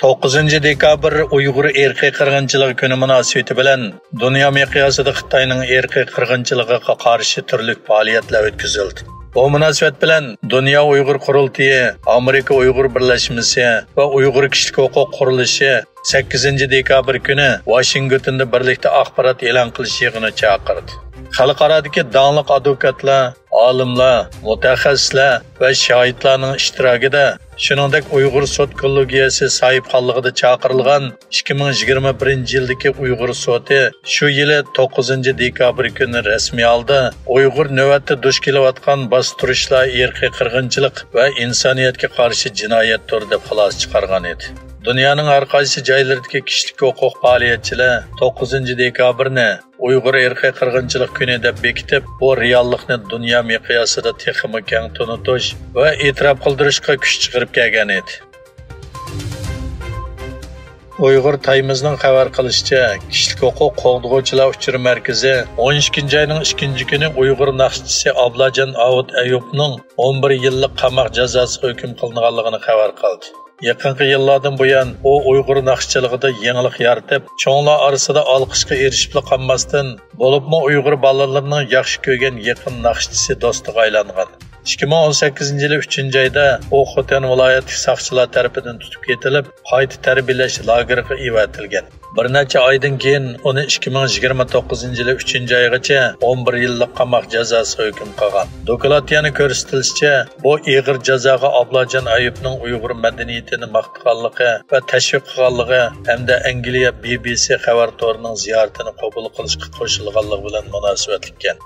9 dekabr Uyg'ur erkiy qirg'inchiligi kuni munosabati bilan dunyo miqyosida Xitoyning erkiy qirg'inchiligiga qarshi turli faoliyatlar o'tkazildi. Bu munosabat bilan Dunyo Uyg'ur qurultiyi, Amerika Uyg'ur birlashmasi va Uyg'ur kishilik huquq qurilishi 8 dekabr kuni Washingtonda birlikda axborot e'lon qilish yig'ini chaqirdi. Xalqarodagi donglik advokatlar, olimlar, mutaxassislar va shohidlarning ishtirokida, shuningdek Uyg'ur sud kollegiyasi sohibxonligida chaqirilgan 2021-yildagi Uyg'ur sudi shu yili 9 dekabr kuni rasmiy holda Uyg'ur navbatda duch kelayotgan bostirishlar, erkiy qirg'inchilik va insoniyatga qarshi jinoyat turi deb xulosa chiqargan edi. Dunyoning har qaysi joylaridagi kishilik huquq faoliyatchilar 9 dekabrni Uyg'ur erkiy qirg'inchilik kuni deb bekitib, bu reallikni dunyo miqyosida texmi keng tunutish va e'tirof qildirishga kuch chiqarib kelgan edi. Uyg'ur Times-ning xabar qilishicha, kishilik huquq qo'g'dug'uvchilar uchur markazi 12-oyning 2-kuni Uyg'ur naqshchisi Ablajon Avud Ayubning 11 yillik qamoq jazosiga hukm qilinganligini xabar qildi. Yaqinqi yillardan buyon u Uyg'ur naqshchiligida yangilik yaratib, cho'nglar orasida olqishga erishib qolmasdan, bo'libmi Uyg'ur bolalarining yaxshi ko'rgan yaqin naqshchisi do'stiga aylangan. 2018-yil 3-oyda u Xotan viloyati soqchilar tomonidan tutib ketilib, qayta tarbiyalash lageriga evatilgan. Bir necha oydan keyin uni 2029-yil 3-oygacha 11 yillik qamoq jazosiga hukm qilgan. Dokladiyani ko'rsatilishicha, bu og'ir jazoga Ablajon Ayubning Uyg'ur madaniyatini maqtaqanligi va tashviq qilganligi hamda Angliya BBC xabar torining ziyoratini qabul qilishga qo'shilganligi bilan munosabatlikkan.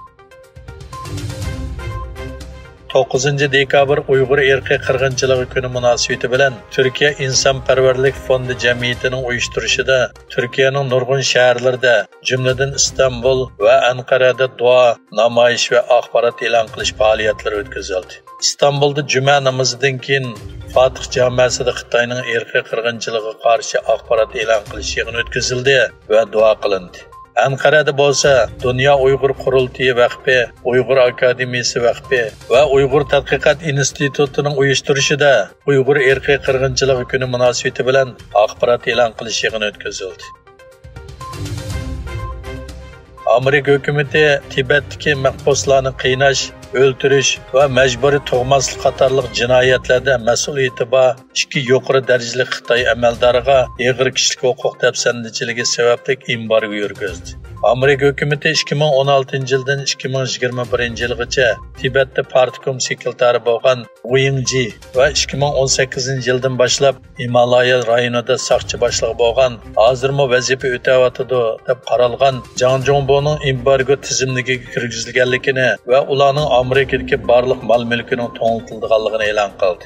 9 dekabr Uyg'ur erkiy qirg'inchiligi kuni munosabati bilan Turkiya insonparvarlik fondi jamiyatining uyushtirishida Turkiyaning nurg'un shaharlarida, jumladan Istanbul va Anqarada duo, namoyish va axborot e'lon qilish faoliyatlari o'tkazildi. Istanbulda juma namozidan keyin Fatih jamoasida Xitoyning erkiy qirg'inchiligiga qarshi axborot e'lon qilish yig'ini o'tkazildi va duo qilindi. Anqarada bo'lsa, Dunyo Uyg'ur qurultiyi vaqfi, Uyg'ur akademiyasi vaqfi va Uyg'ur tadqiqot institutining uyushtirishida Uyg'ur erkiy qirg'inchiligi kuni munosabati bilan axborot e'lon qilish yig'ini o'tkazildi. Amerika hukumati Tibetdagi mahbuslarni qiynash, o'ldirish va majburiy tug'maslik qatorliq jinoyatlarda mas'uliyati bor 2 yuqori darajali Xitoy amaldoriga og'ir kishilik huquq dafsandichiligi sababli embargo yurgizdi. Amerika hukumati 2016-yildan 2021-yilgacha Tibetda partkom sekretari bo'lgan Wu Yingji va 2018-yildan boshlab Himalaya rayonida soqchi boshlig'i bo'lgan, hozirmi vazifa o'tayotidi deb qaralgan Jang Jongboning embargo tizimligiga kirgizilganligini va ularning Amerikadagi barliq mol-mulkining to'ng'itilganligini e'lon qildi.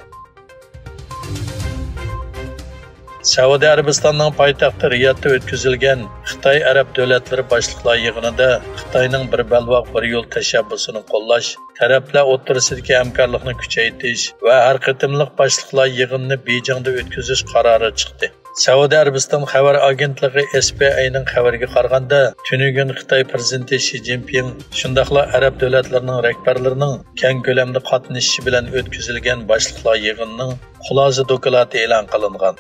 Saudiya Arabistonining poytaxti Riyodda o'tkazilgan Xitoy Arab davlatlari boshliqlar yig'inida Xitoyning bir balvoq bir yo'l tashabbusini qo'llash, taraflar o'rtasidagi hamkorlikni kuchaytirish va har qatimliq boshliqlar yig'inini Bejingda o'tkazish qarori chiqdi. Saudiya Arabiston xabar agentligi SPA'ning xabariga qaraganda, tunugun Xitoy prezidenti Xi Jinping shundaqla Arab davlatlarining rahbarlarining keng ko'lamda qatnashishi bilan o'tkazilgan boshliqlar yig'inining xulosa doklati e'lon qilingan.